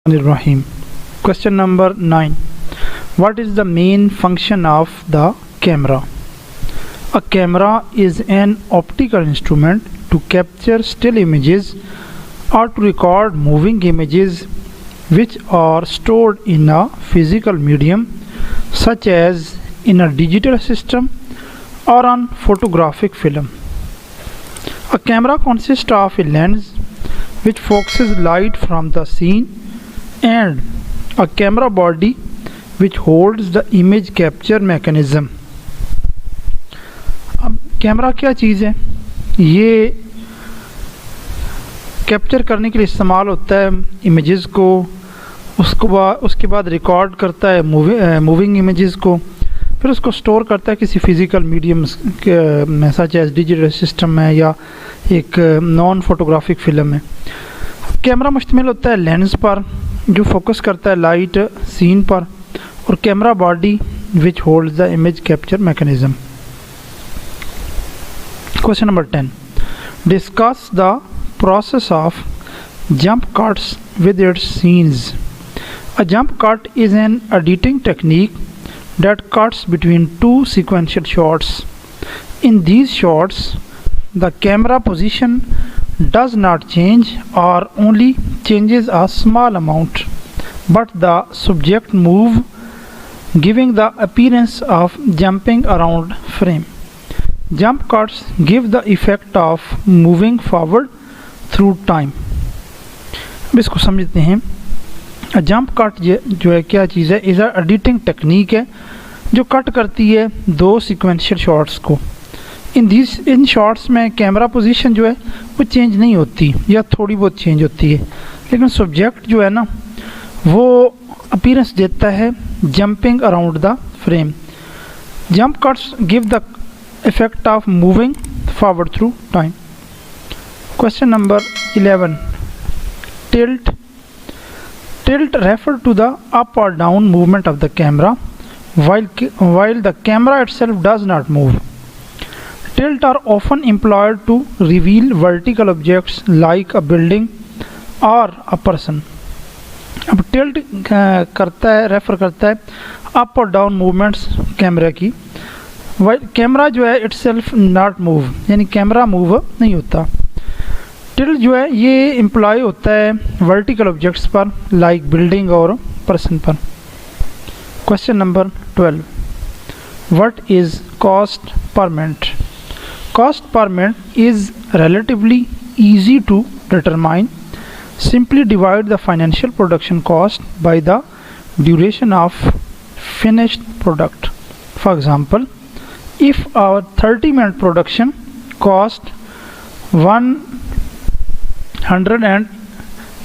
Rahim. Question number 9. What is the main function of the camera? A camera is an optical instrument to capture still images or to record moving images which are stored in a physical medium such as in a digital system or on photographic film. A camera consists of a lens which focuses light from the scene and a camera body which holds the image capture mechanism. अब camera क्या चीज़ है? ये capture करने के लिए इस्तेमाल होता है इमेजेस को, उसके बाद रिकॉर्ड करता है मूविंग इमेजेस को, फिर उसको स्टोर करता है किसी फिज़िकल मीडियम में सच एज डिजिटल सिस्टम में या एक नॉन फोटोग्राफिक फिल्म में। कैमरा मुश्तमिल होता है लेंस पर जो फोकस करता है लाइट सीन पर, और camera body which holds the image capture mechanism. Question number 10. Discuss the process of jump cuts with its scenes. A jump cut is an editing technique that cuts between two sequential shots. In these shots, the camera position does not change or only changes a small amount, but the subject move, giving the appearance of jumping around frame. Jump cuts give the effect of moving forward through time. अब इसको समझते हैं। Jump cut जो है क्या चीज़ है? Is a editing technique है जो कट करती है दो सीक्वेंशियल शॉट्स को। इन शॉट्स में कैमरा पोजीशन जो है वो चेंज नहीं होती या थोड़ी बहुत चेंज होती है, लेकिन सब्जेक्ट जो है ना वो अपीयरेंस देता है jumping around the frame. Jump cuts give the effect of moving forward through time. Question number 11. Tilt refer to the up or down movement of the camera while the camera itself does not move. Tilt are often employed to reveal vertical objects like a building or a person. अब tilt करता है, refer करता है up और down movements camera की, while camera जो है itself not move, यानी कैमरा मूव नहीं होता। टिल्ट जो है ये इम्प्लॉय होता है वर्टिकल ऑब्जेक्ट्स पर लाइक बिल्डिंग और पर्सन पर। Question number 12. What is cost पर minute? Cost per minute is relatively easy to determine. Simply divide the financial production cost by the duration of finished product. For example, if our 30-minute production cost 100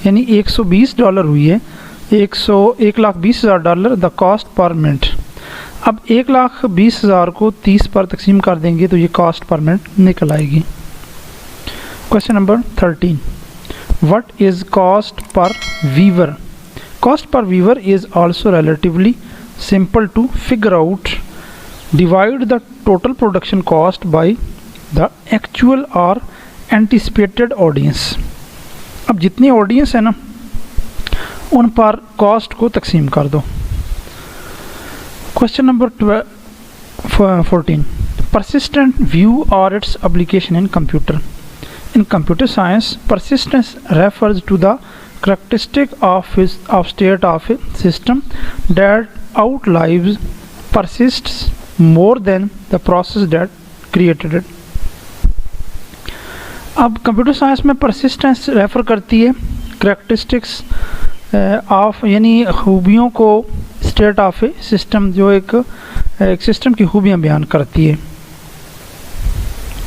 यानी $120 हुई है, $1,20,000 the cost per minute. अब 1,20,000 को 30 पर तकसीम कर देंगे तो ये कॉस्ट पर मिनट निकल आएगी। Question number 13. What is cost per viewer? Cost per viewer is also relatively simple to figure out. Divide the total production cost by the actual or anticipated audience. अब जितनी audience है ना उन पर cost को तकसीम कर दो। Question number 14. persistent view or its application in computer. In computer science, persistence refers to the characteristic of state of a system that outlives, persists more than the process that created it. अब computer science में persistence refer करती है characteristics of यानी खूबियों को state of A system, जो एक system की खूबियाँ बयान करती है।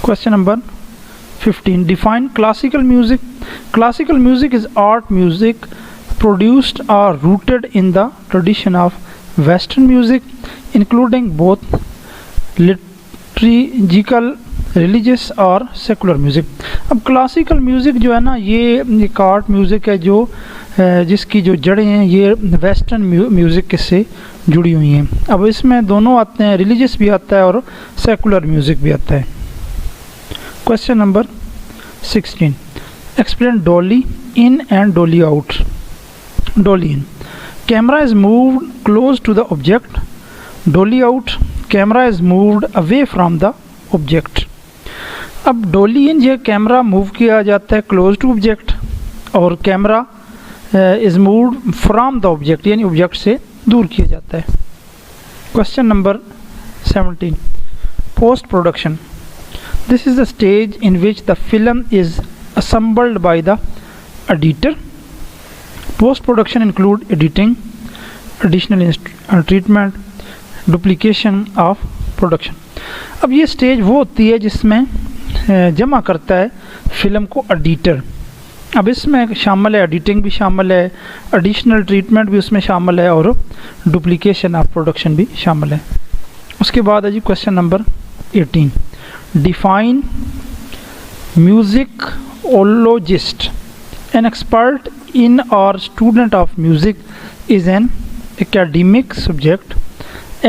Question number 15. Define classical music. Classical music is art music produced और rooted in the tradition of western music including both liturgical, religious और सेकुलर म्यूज़िक। अब क्लासिकल म्यूज़िक जो है ना ये एक आर्ट म्यूज़िक है जो जिसकी जो जड़ें हैं ये वेस्टर्न म्यूज़िक से जुड़ी हुई हैं। अब इसमें दोनों आते हैं, रिलीजियस भी आता है और सेकुलर म्यूज़िक भी आता है। Question number 16. Explain Dolly in and Dolly out. dolly in. Camera is moved close to the object. Dolly out, camera is moved away from the object. अब डोली इन ये कैमरा मूव किया जाता है क्लोज टू ऑब्जेक्ट और camera is moved from the object यानी object से दूर किया जाता है. Question number 17. Post production. This is the stage in which the film is assembled by the editor. Post production include editing, additional treatment, duplication of production. अब ये stage वो होती है जिसमें जमा करता है फिल्म को एडिटर. अब इसमें शामिल है एडिटिंग भी शामिल है, एडिशनल ट्रीटमेंट भी उसमें शामिल है और डुप्लीकेशन ऑफ प्रोडक्शन भी शामिल है. उसके बाद है जी question number 18. Define music ologist. An expert in or student of music is an academic subject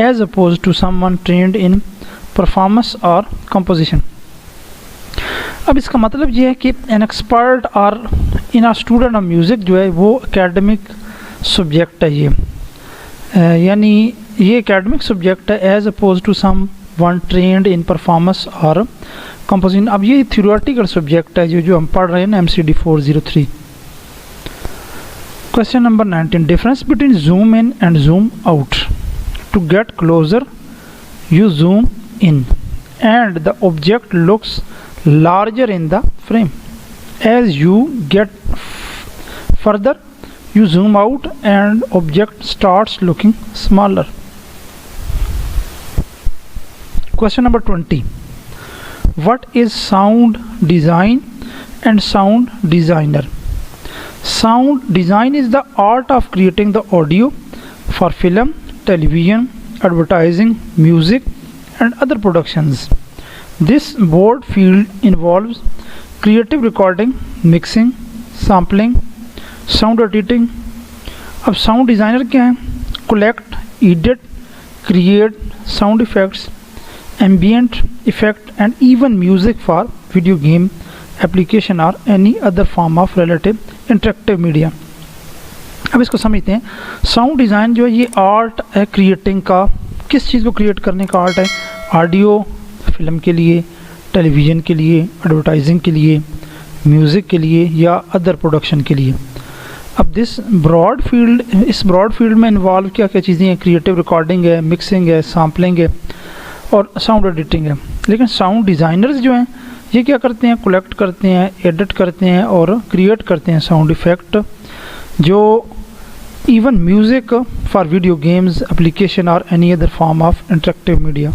as opposed to someone trained in performance or composition. अब इसका मतलब ये है कि an expert और in or student of music जो है वो academic subject है ये, यानी ये academic subject है as opposed to someone trained in performance or composition. अब ये थ्योरेटिकल सब्जेक्ट है जो हम पढ़ रहे हैं ना Mcd403. Question number 19. Difference between zoom in and zoom out. To get closer you zoom in and the object looks larger in the frame. As you get further you zoom out and object starts looking smaller. Question number 20. What is sound design and sound designer? Sound design is the art of creating the audio for film, television, advertising, music and other productions. This broad field involves creative recording, mixing, sampling, sound editing. अब sound designer क्या है? Collect, edit, create sound effects, ambient effect and even music for video game application or any other form of relative interactive media. अब इसको समझते हैं. Sound design जो है ये आर्ट है क्रिएटिंग का. किस चीज़ को क्रिएट करने का आर्ट है? ऑडियो फिल्म के लिए, टेलीविज़न के लिए, एडवर्टाइजिंग के लिए, म्यूज़िक के लिए या अदर प्रोडक्शन के लिए. अब इस ब्रॉड फील्ड में इन्वॉल्व क्या क्या चीज़ें हैं? क्रिएटिव रिकॉर्डिंग है, मिक्सिंग है, सैम्पलिंग है और साउंड एडिटिंग है. लेकिन साउंड डिज़ाइनर्स जो हैं ये क्या करते हैं? कलेक्ट करते हैं, एडिट करते हैं और क्रिएट करते हैं साउंड इफ़ेक्ट जो even music for video games application और any other form of interactive media.